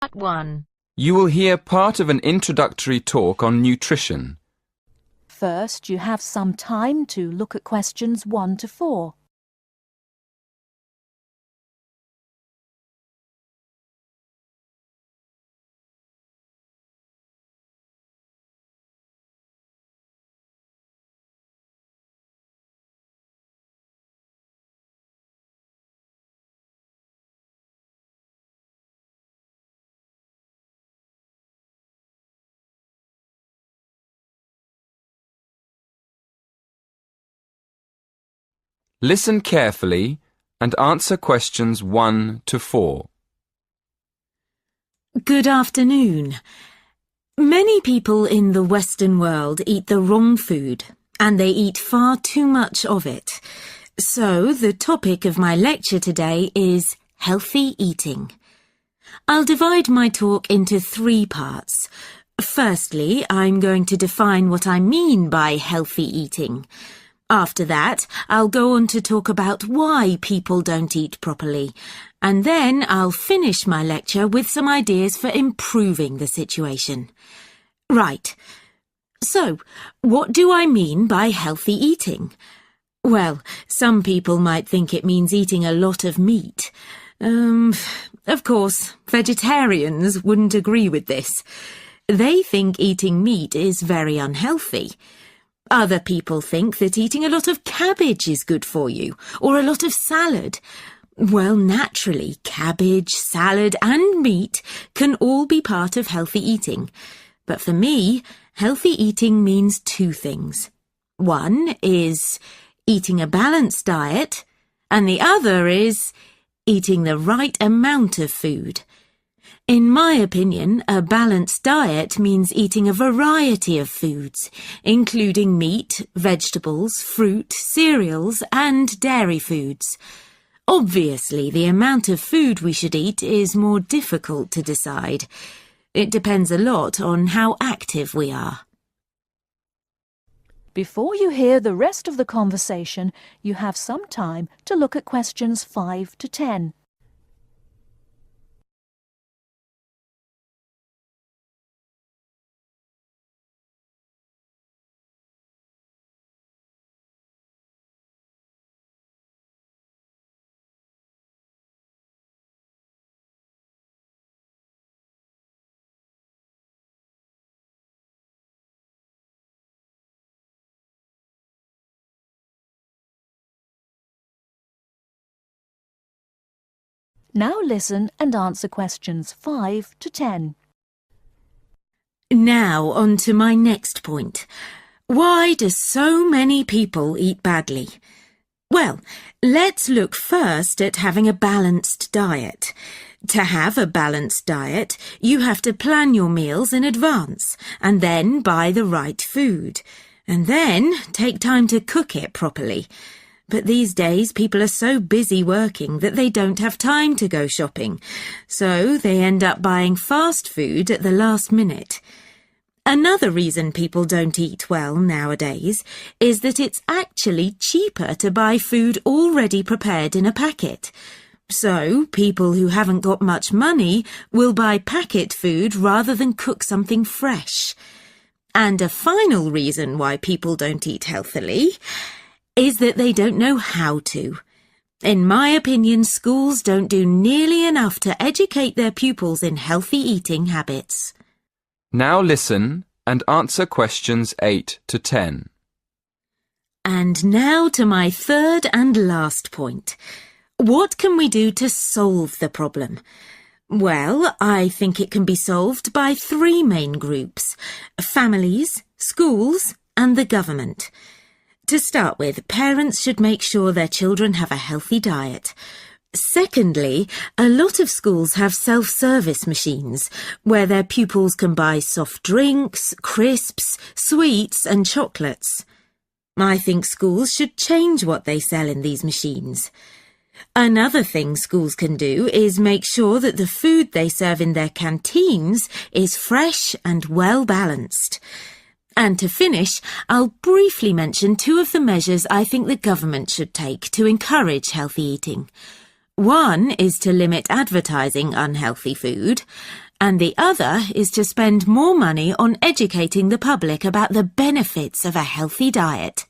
Part 1. You will hear part of an introductory talk on nutrition. First, you have some time to look at questions 1 to 4. Listen carefully and answer questions 1 to 4. Good afternoon. Many people in the Western world eat the wrong food, and they eat far too much of it. So, the topic of my lecture today is healthy eating. I'll divide my talk into 3 parts. Firstly, I'm going to define what I mean by healthy eating. After that, I'll go on to talk about why people don't eat properly, and then I'll finish my lecture with some ideas for improving the situation. Right. So, what do I mean by healthy eating? Well, some people might think it means eating a lot of meat. Of course, vegetarians wouldn't agree with this. They think eating meat is very unhealthy. Other people think that eating a lot of cabbage is good for you, or a lot of salad. Well, naturally, cabbage, salad and meat can all be part of healthy eating. But for me, healthy eating means 2 things. One is eating a balanced diet, and the other is eating the right amount of food. In my opinion, a balanced diet means eating a variety of foods, including meat, vegetables, fruit, cereals, and dairy foods. Obviously, the amount of food we should eat is more difficult to decide. It depends a lot on how active we are. Before you hear the rest of the conversation, you have some time to look at questions 5 to 10. Now listen and answer questions 5 to 10. Now on to my next point. Why do so many people eat badly? Well, let's look first at having a balanced diet. To have a balanced diet, you have to plan your meals in advance and then buy the right food. And then take time to cook it properly. But these days people are so busy working that they don't have time to go shopping. So they end up buying fast food at the last minute. Another reason people don't eat well nowadays is that it's actually cheaper to buy food already prepared in a packet. So people who haven't got much money will buy packet food rather than cook something fresh. And a final reason why people don't eat healthily is that they don't know how to. In my opinion, schools don't do nearly enough to educate their pupils in healthy eating habits. Now listen and answer questions 8 to 10. And now to my 3rd and last point. What can we do to solve the problem? Well, I think it can be solved by 3 main groups: families, schools, and the government. To start with, parents should make sure their children have a healthy diet. Secondly, a lot of schools have self-service machines where their pupils can buy soft drinks, crisps, sweets and chocolates. I think schools should change what they sell in these machines. Another thing schools can do is make sure that the food they serve in their canteens is fresh and well-balanced. And to finish, I'll briefly mention 2 of the measures I think the government should take to encourage healthy eating. One is to limit advertising unhealthy food, and the other is to spend more money on educating the public about the benefits of a healthy diet.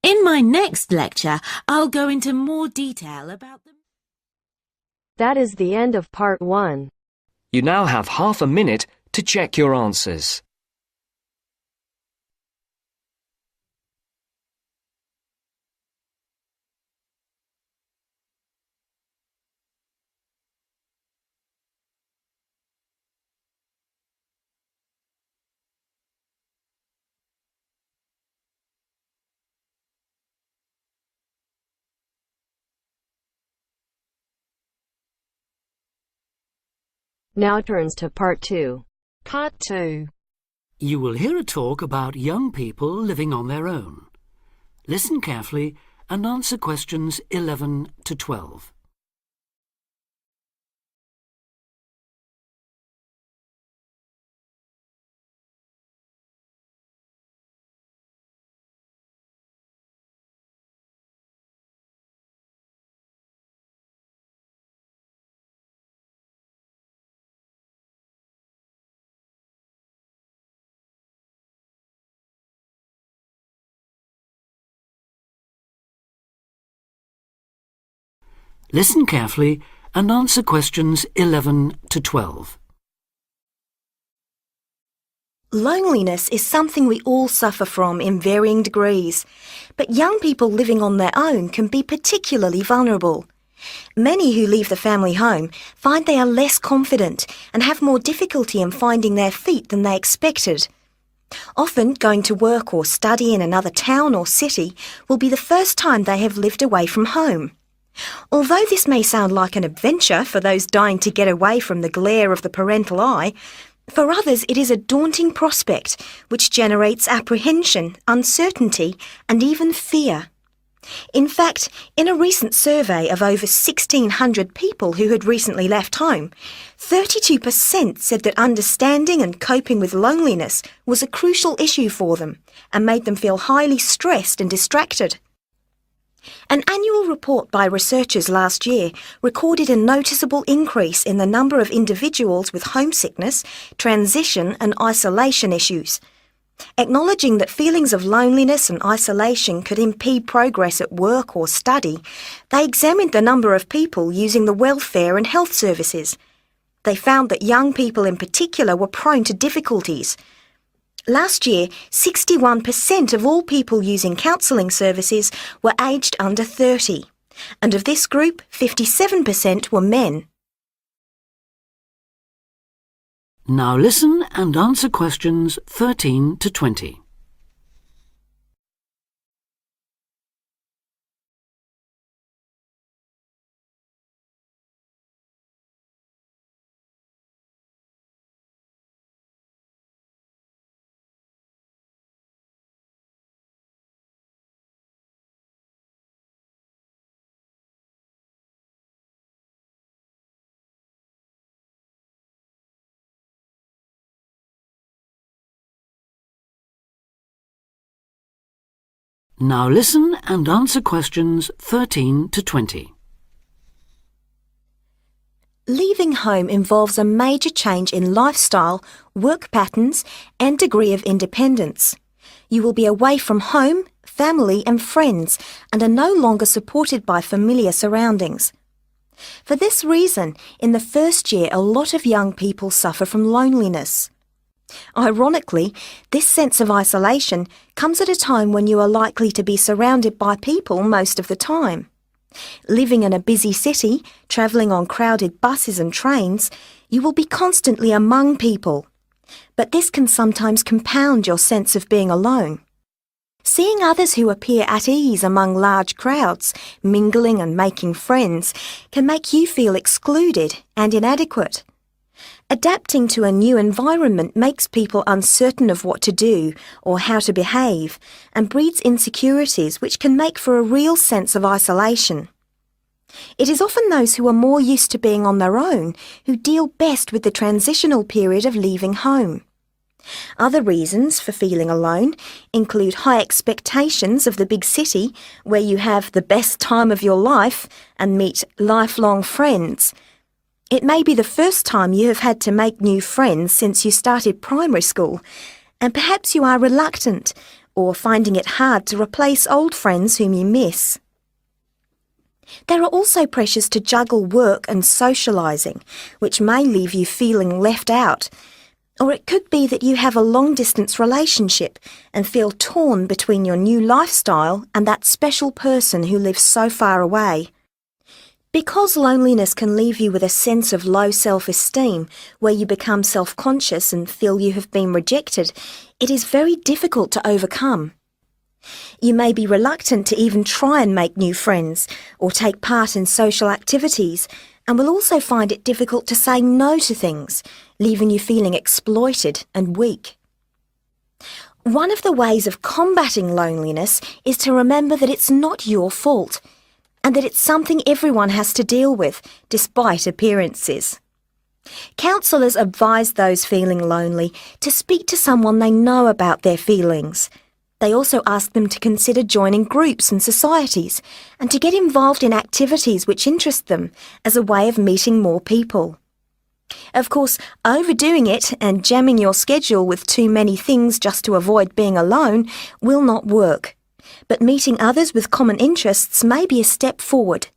In my next lecture, I'll go into more detail about them. That is the end of part 1. You now have half a minute to check your answers. Now turns to part 2. Part 2. You will hear a talk about young people living on their own. Listen carefully and answer questions 11 to 12. Listen carefully and answer questions 11 to 12. Loneliness is something we all suffer from in varying degrees, but young people living on their own can be particularly vulnerable. Many who leave the family home find they are less confident and have more difficulty in finding their feet than they expected. Often, going to work or study in another town or city will be the first time they have lived away from home. Although this may sound like an adventure for those dying to get away from the glare of the parental eye, for others it is a daunting prospect which generates apprehension, uncertainty and even fear. In fact, in a recent survey of over 1,600 people who had recently left home, 32% said that understanding and coping with loneliness was a crucial issue for them and made them feel highly stressed and distracted. An annual report by researchers last year recorded a noticeable increase in the number of individuals with homesickness, transition and isolation issues. Acknowledging that feelings of loneliness and isolation could impede progress at work or study, they examined the number of people using the welfare and health services. They found that young people in particular were prone to difficulties. Last year, 61% of all people using counselling services were aged under 30, and of this group, 57% were men. Now listen and answer questions 13 to 20. Now listen and answer questions 13 to 20. Leaving home involves a major change in lifestyle, work patterns and degree of independence. You will be away from home, family and friends and are no longer supported by familiar surroundings. For this reason, in the first year a lot of young people suffer from loneliness. Ironically, this sense of isolation comes at a time when you are likely to be surrounded by people most of the time. Living in a busy city, travelling on crowded buses and trains, you will be constantly among people. But this can sometimes compound your sense of being alone. Seeing others who appear at ease among large crowds, mingling and making friends, can make you feel excluded and inadequate. Adapting to a new environment makes people uncertain of what to do or how to behave and breeds insecurities which can make for a real sense of isolation. It is often those who are more used to being on their own who deal best with the transitional period of leaving home. Other reasons for feeling alone include high expectations of the big city where you have the best time of your life and meet lifelong friends. It may be the first time you have had to make new friends since you started primary school, and perhaps you are reluctant or finding it hard to replace old friends whom you miss. There are also pressures to juggle work and socialising, which may leave you feeling left out. Or it could be that you have a long-distance relationship and feel torn between your new lifestyle and that special person who lives so far away. Because loneliness can leave you with a sense of low self-esteem, where you become self-conscious and feel you have been rejected, it is very difficult to overcome. You may be reluctant to even try and make new friends or take part in social activities, and will also find it difficult to say no to things, leaving you feeling exploited and weak. One of the ways of combating loneliness is to remember that it's not your fault, and that it's something everyone has to deal with, despite appearances. Counsellors advise those feeling lonely to speak to someone they know about their feelings. They also ask them to consider joining groups and societies, and to get involved in activities which interest them as a way of meeting more people. Of course, overdoing it and jamming your schedule with too many things just to avoid being alone will not work. But meeting others with common interests may be a step forward.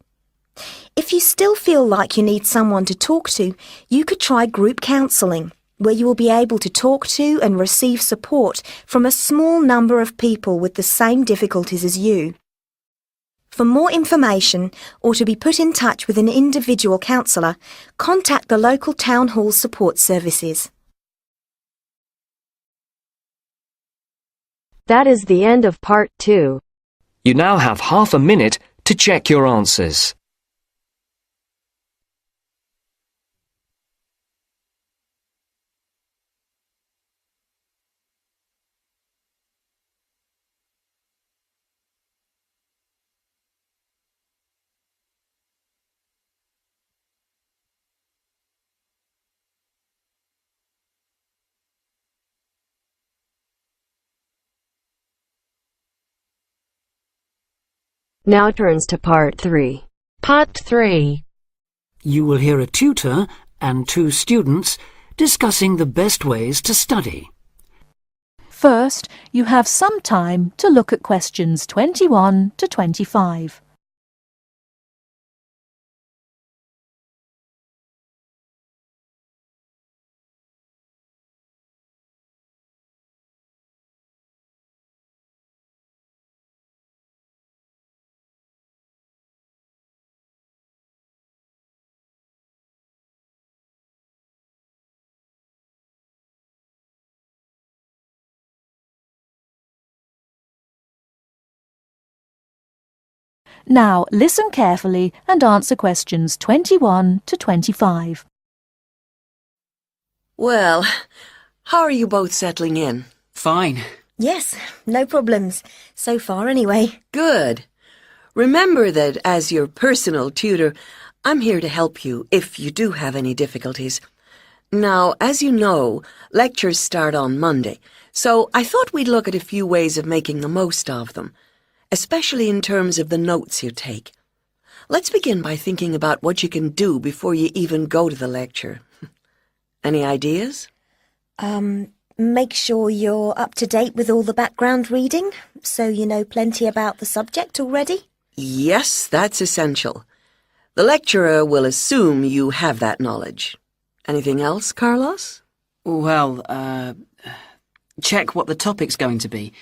If you still feel like you need someone to talk to, you could try group counselling, where you will be able to talk to and receive support from a small number of people with the same difficulties as you. For more information or to be put in touch with an individual counsellor, contact the local town hall support services. That is the end of part 2. You now have half a minute to check your answers. Now turns to part 3. Part 3. You will hear a tutor and 2 students discussing the best ways to study. First, you have some time to look at questions 21 to 25. Now listen carefully and answer questions 21 to 25. Well, how are you both settling in? Fine. Yes, no problems. So far, anyway. Good. Remember that as your personal tutor, I'm here to help you if you do have any difficulties. Now, as you know, lectures start on Monday, so I thought we'd look at a few ways of making the most of them, especially in terms of the notes you take. Let's begin by thinking about what you can do before you even go to the lecture. Any ideas? Make sure you're up to date with all the background reading, so you know plenty about the subject already. Yes, that's essential. The lecturer will assume you have that knowledge. Anything else, Carlos? Well, check what the topic's going to be.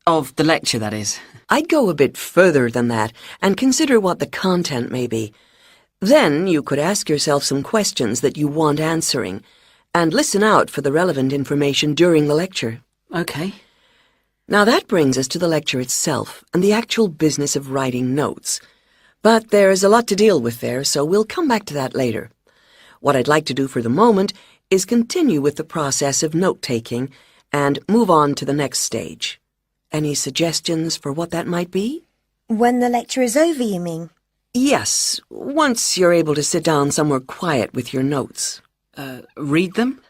Of the lecture, that is. I'd go a bit further than that and consider what the content may be. Then you could ask yourself some questions that you want answering, and listen out for the relevant information during the lecture. Okay. Now that brings us to the lecture itself and the actual business of writing notes. But there's a lot to deal with there, so we'll come back to that later. What I'd like to do for the moment is continue with the process of note-taking and move on to the next stage. Any suggestions for what that might be? When the lecture is over, you mean? Yes, once you're able to sit down somewhere quiet with your notes. Read them?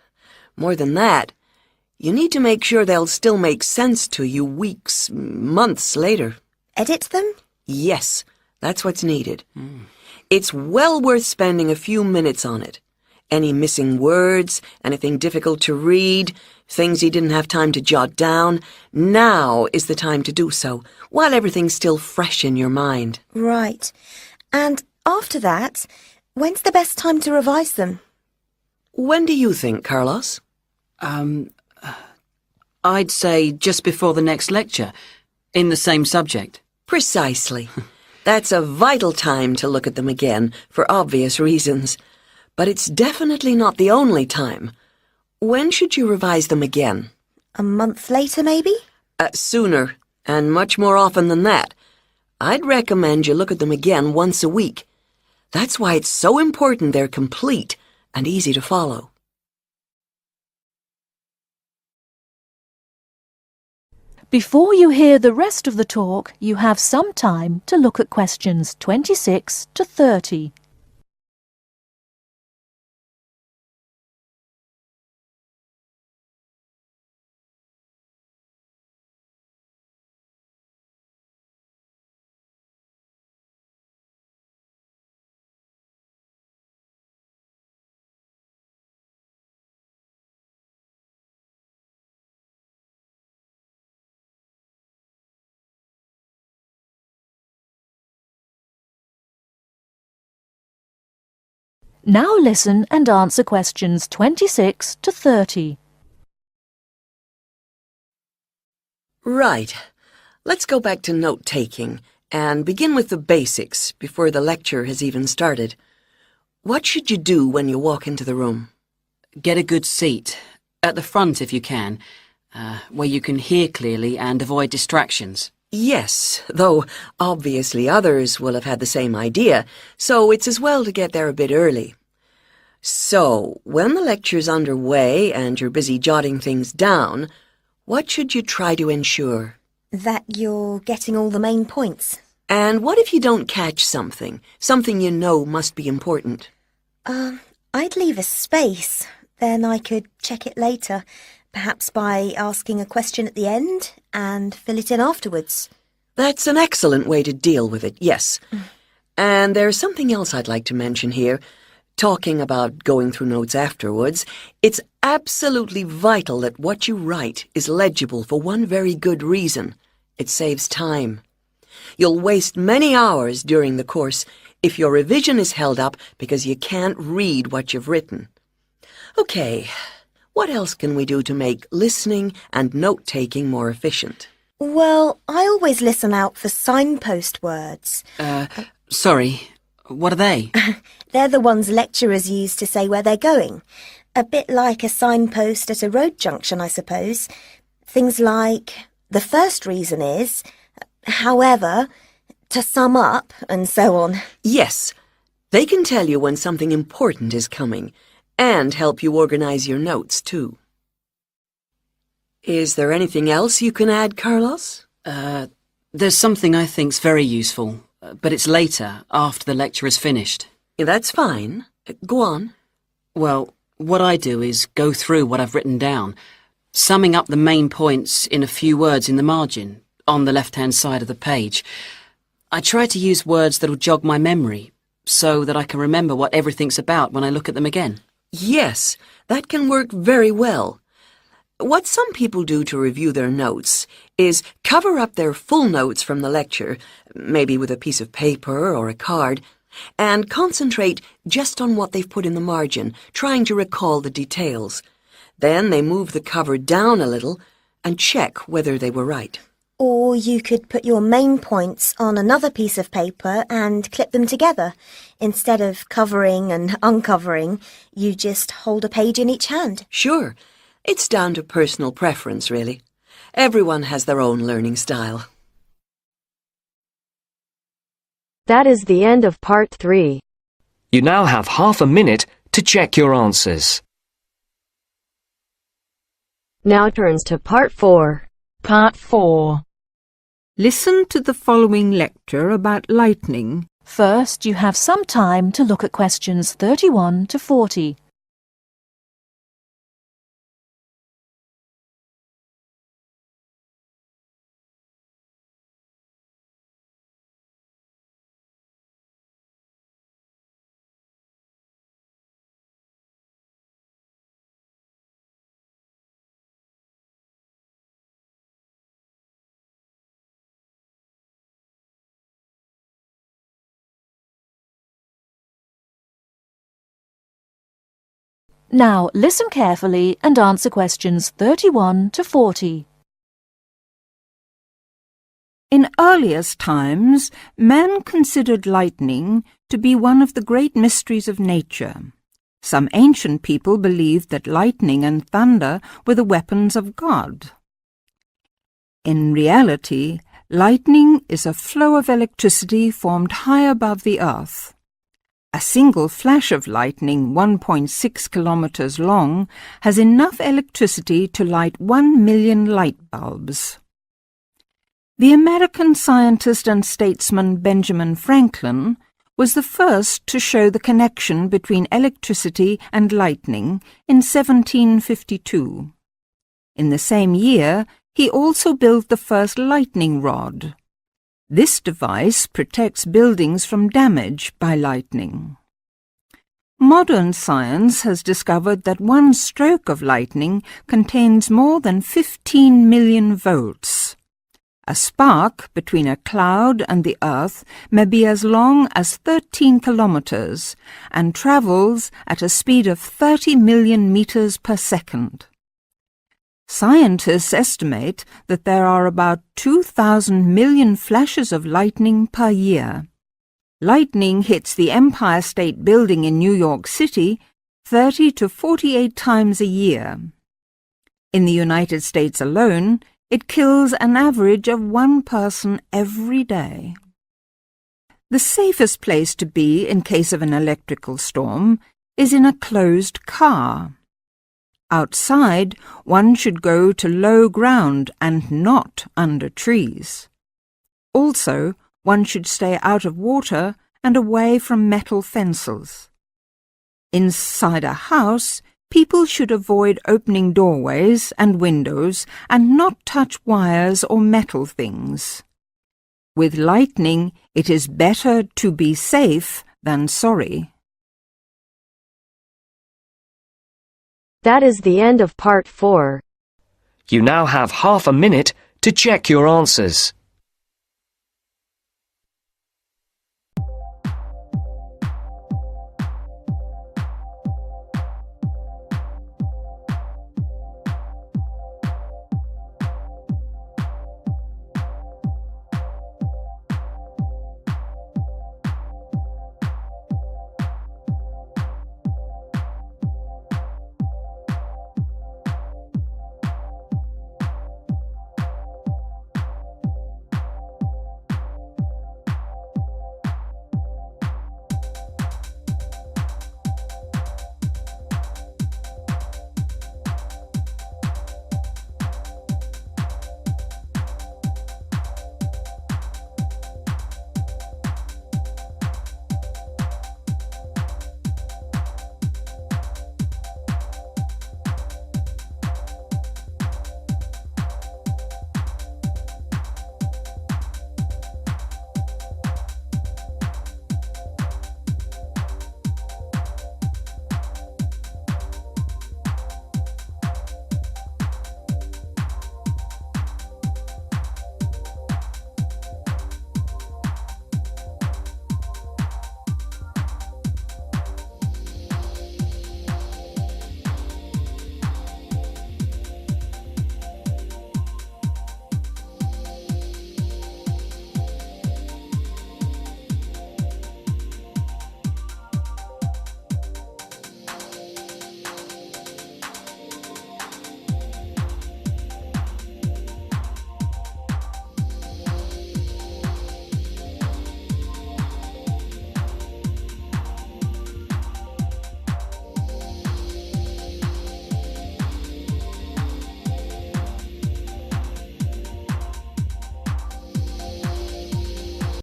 More than that, you need to make sure they'll still make sense to you weeks, months later. Edit them? Yes, that's what's needed. It's well worth spending a few minutes on it. Any missing words, anything difficult to read, things you didn't have time to jot down, now is the time to do so, while everything's still fresh in your mind. Right. And after that, when's the best time to revise them? When do you think, Carlos? I'd say just before the next lecture, in the same subject. Precisely. That's a vital time to look at them again, for obvious reasons. But it's definitely not the only time. When should you revise them again? A month later, maybe? Sooner, and much more often than that. I'd recommend you look at them again once a week. That's why it's so important they're complete and easy to follow. Before you hear the rest of the talk, you have some time to look at questions 26 to 30. Now listen and answer questions 26 to 30. Right. Let's go back to note-taking and begin with the basics before the lecture has even started. What should you do when you walk into the room? Get a good seat, at the front if you can, where you can hear clearly and avoid distractions. Yes, though obviously others will have had the same idea, so it's as well to get there a bit early. So, when the lecture's underway and you're busy jotting things down, what should you try to ensure? That you're getting all the main points. And what if you don't catch something you know must be important? I'd leave a space. Then I could check it later, perhaps by asking a question at the end and fill it in afterwards. That's an excellent way to deal with it, yes. And there's something else I'd like to mention here. Talking about going through notes afterwards, it's absolutely vital that what you write is legible for one very good reason. It saves time. You'll waste many hours during the course if your revision is held up because you can't read what you've written. Okay, what else can we do to make listening and note-taking more efficient? Well, I always listen out for signpost words. Sorry, what are they? They're the ones lecturers use to say where they're going. A bit like a signpost at a road junction, I suppose. Things like, the first reason is, however, to sum up, and so on. Yes, they can tell you when something important is coming, and help you organize your notes, too. Is there anything else you can add, Carlos? There's something I think's very useful, but it's later, after the lecture is finished. That's fine. Go on. Well, what I do is go through what I've written down, summing up the main points in a few words in the margin, on the left-hand side of the page. I try to use words that'll jog my memory, so that I can remember what everything's about when I look at them again. Yes, that can work very well. What some people do to review their notes is cover up their full notes from the lecture, maybe with a piece of paper or a card, and concentrate just on what they've put in the margin, trying to recall the details. Then they move the cover down a little and check whether they were right. Or you could put your main points on another piece of paper and clip them together. Instead of covering and uncovering, you just hold a page in each hand. Sure. It's down to personal preference, really. Everyone has their own learning style. That is the end of part 3. You now have half a minute to check your answers. Now turns to part 4. Part 4. Listen to the following lecture about lightning. First, you have some time to look at questions 31 to 40. Now listen carefully and answer questions 31 to 40. In earliest times, man considered lightning to be one of the great mysteries of nature. Some ancient people believed that lightning and thunder were the weapons of God. In reality, lightning is a flow of electricity formed high above the earth. A single flash of lightning 1.6 kilometers long has enough electricity to light 1 million light bulbs. The American scientist and statesman Benjamin Franklin was the first to show the connection between electricity and lightning in 1752. In the same year, he also built the first lightning rod. This device protects buildings from damage by lightning. Modern science has discovered that one stroke of lightning contains more than 15 million volts. A spark between a cloud and the earth may be as long as 13 kilometers and travels at a speed of 30 million meters per second. Scientists estimate that there are about 2,000 million flashes of lightning per year. Lightning hits the Empire State Building in New York City 30 to 48 times a year. In the United States alone, it kills an average of 1 person every day. The safest place to be in case of an electrical storm is in a closed car. Outside, one should go to low ground and not under trees. Also, one should stay out of water and away from metal fences. Inside a house, people should avoid opening doorways and windows and not touch wires or metal things. With lightning, it is better to be safe than sorry. That is the end of part 4. You now have half a minute to check your answers.